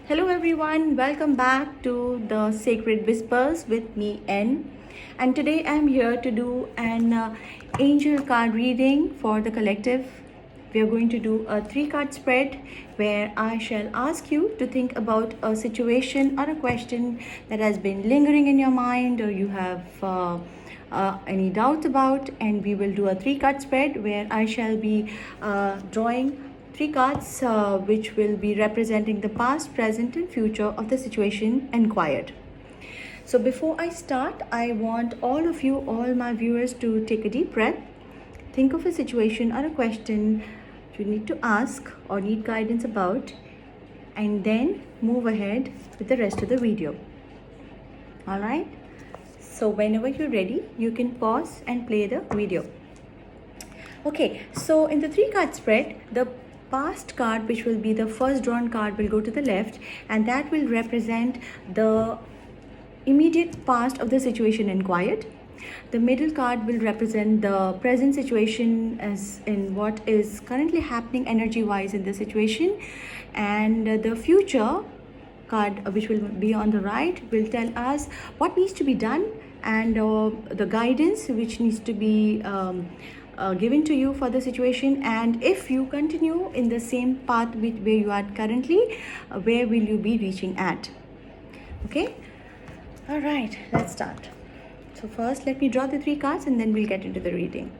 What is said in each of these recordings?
Hello everyone, welcome back to the Sacred Whispers with me N. And today I'm here to do an angel card reading for the collective. We are going to do a 3-card spread where I shall ask you to think about a situation or a question that has been lingering in your mind or you have any doubt about, and we will do a 3-card spread where I shall be drawing 3 cards which will be representing the past, present and future of the situation inquired. So before I start, I want all of you, all my viewers, to take a deep breath. Think of a situation or a question you need to ask or need guidance about, and then move ahead with the rest of the video. Alright? So whenever you're ready, you can pause and play the video. Okay, so in the 3-card spread, the past card, which will be the first drawn card, will go to the left, and that will represent the immediate past of the situation inquired. The middle card will represent the present situation as in what is currently happening energy wise in the situation, and the future card, which will be on the right, will tell us what needs to be done and the guidance which needs to be given to you for the situation, and if you continue in the same path where you are currently, where will you be reaching at. Okay, all right, let's start. So first let me draw the 3 cards and then we'll get into the reading.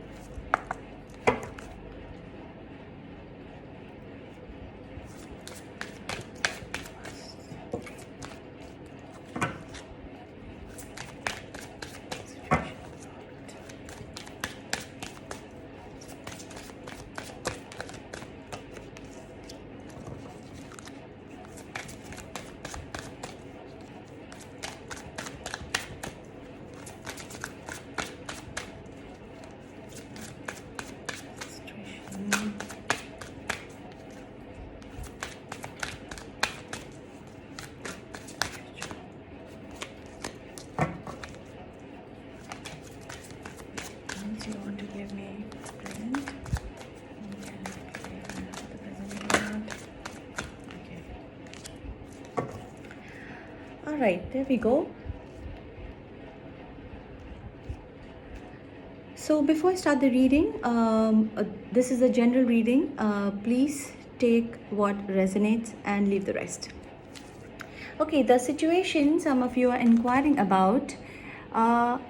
You want to give me present? Okay. All right, there we go. So before I start the reading, this is a general reading. Please take what resonates and leave the rest. Okay, the situation some of you are inquiring about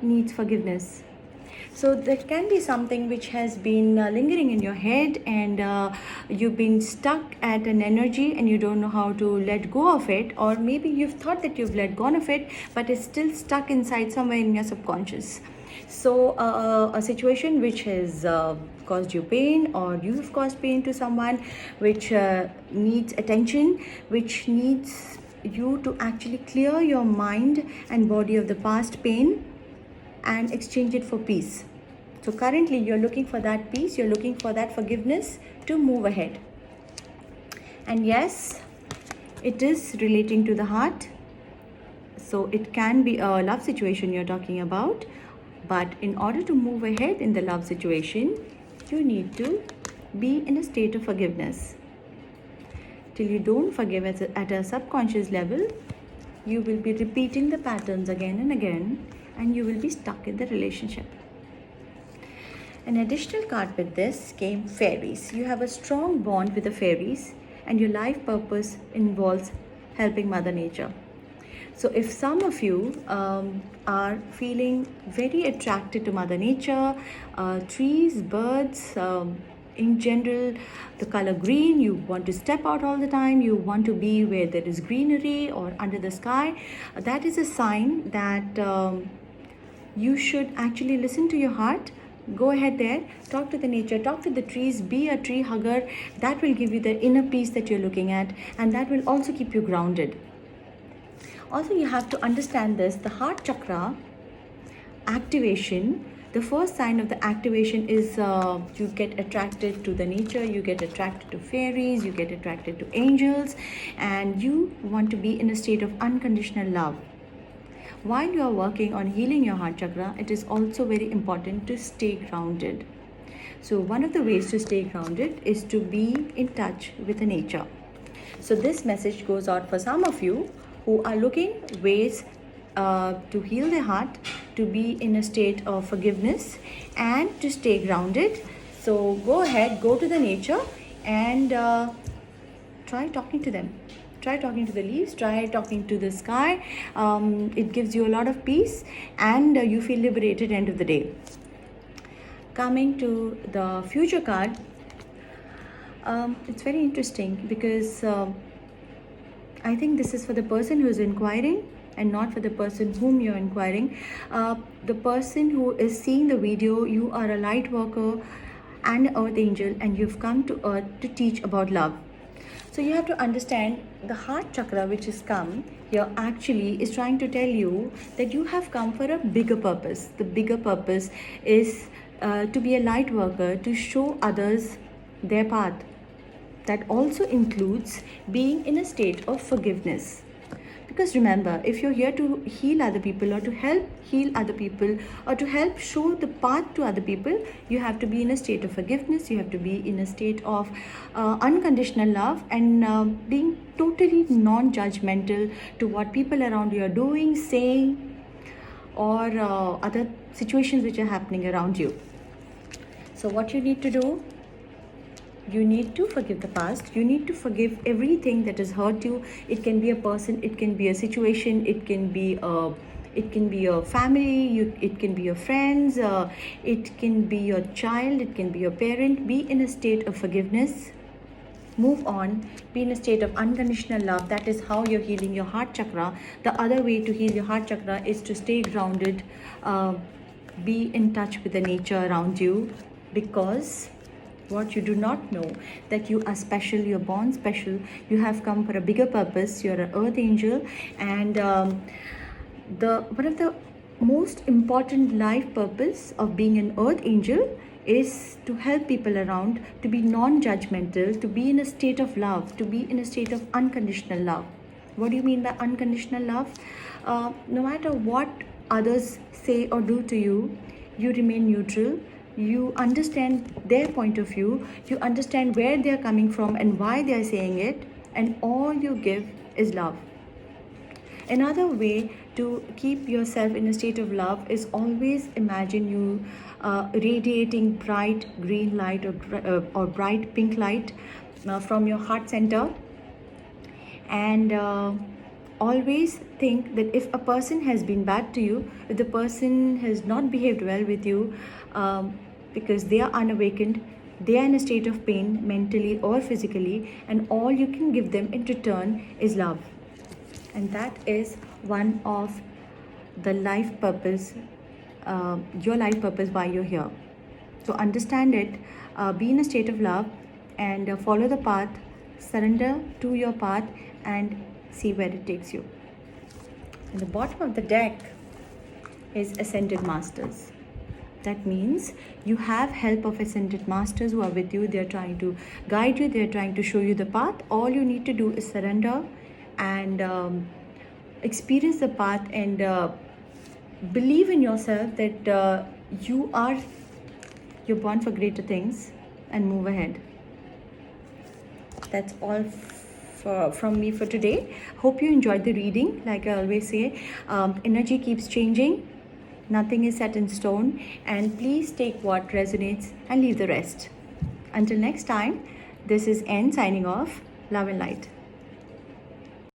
needs forgiveness. So there can be something which has been lingering in your head, and you've been stuck at an energy and you don't know how to let go of it, or maybe you've thought that you've let go of it, but it's still stuck inside somewhere in your subconscious. So a situation which has caused you pain, or you've caused pain to someone, which needs attention, which needs you to actually clear your mind and body of the past pain and exchange it for peace. So currently you're looking for that peace, you're looking for that forgiveness to move ahead. And yes, it is relating to the heart. So it can be a love situation you're talking about, but in order to move ahead in the love situation, you need to be in a state of forgiveness. Till you don't forgive at a subconscious level, you will be repeating the patterns again and again, and you will be stuck in the relationship. An additional card with this came fairies. You have a strong bond with the fairies, and your life purpose involves helping Mother Nature. So if some of you are feeling very attracted to Mother Nature, trees, birds, in general, the color green, you want to step out all the time, you want to be where there is greenery or under the sky, that is a sign that you should actually listen to your heart. Go ahead there, talk to the nature, talk to the trees, be a tree hugger. That will give you the inner peace that you're looking at, and that will also keep you grounded. Also, you have to understand this, the heart chakra activation, the first sign of the activation is you get attracted to the nature, you get attracted to fairies, you get attracted to angels, and you want to be in a state of unconditional love. While you are working on healing your heart chakra, it is also very important to stay grounded. So one of the ways to stay grounded is to be in touch with the nature. So this message goes out for some of you who are looking ways to heal their heart, to be in a state of forgiveness, and to stay grounded. So go ahead, go to the nature, and try talking to them. Try talking to the leaves, try talking to the sky. It gives you a lot of peace, and you feel liberated end of the day. Coming to the future card, it's very interesting because I think this is for the person who is inquiring and not for the person whom you're inquiring. The person who is seeing the video, you are a light worker and an earth angel, and you've come to earth to teach about love. So you have to understand the heart chakra which has come here actually is trying to tell you that you have come for a bigger purpose. The bigger purpose is to be a light worker, to show others their path. That also includes being in a state of forgiveness. Because remember, if you're here to heal other people or to help heal other people or to help show the path to other people, you have to be in a state of forgiveness, you have to be in a state of unconditional love, and being totally non-judgmental to what people around you are doing, saying, or other situations which are happening around you. So what you need to do, you need to forgive the past. You need to forgive everything that has hurt you. It can be a person, it can be a situation, it can be a family, it can be your friends, it can be your child, it can be your parent. Be in a state of forgiveness. Move on. Be in a state of unconditional love. That is how you're healing your heart chakra. The other way to heal your heart chakra is to stay grounded. Be in touch with the nature around you, because what you do not know, that you are special, you're born special, you have come for a bigger purpose, you're an earth angel, and the one of the most important life purpose of being an earth angel is to help people around, to be non-judgmental, to be in a state of love, to be in a state of unconditional love. What do you mean by unconditional love? No matter what others say or do to you, you remain neutral. You understand their point of view, you understand where they are coming from and why they are saying it, and all you give is love. Another way to keep yourself in a state of love is always imagine you radiating bright green light or bright pink light from your heart center, and always think that if a person has been bad to you, if the person has not behaved well with you, because they are unawakened, they are in a state of pain mentally or physically, and all you can give them in return is love. And that is one of the life purpose, your life purpose, why you're here. So understand it, be in a state of love, and follow the path, surrender to your path, and see where it takes you. And the bottom of the deck is Ascended Masters. That means you have help of Ascended Masters who are with you. They're trying to guide you, they're trying to show you the path. All you need to do is surrender and experience the path, and believe in yourself that you're born for greater things, and move ahead. That's all from me for today. Hope you enjoyed the reading. Like I always say, energy keeps changing. Nothing is set in stone, and please take what resonates and leave the rest. Until next time, this is N signing off. Love and light.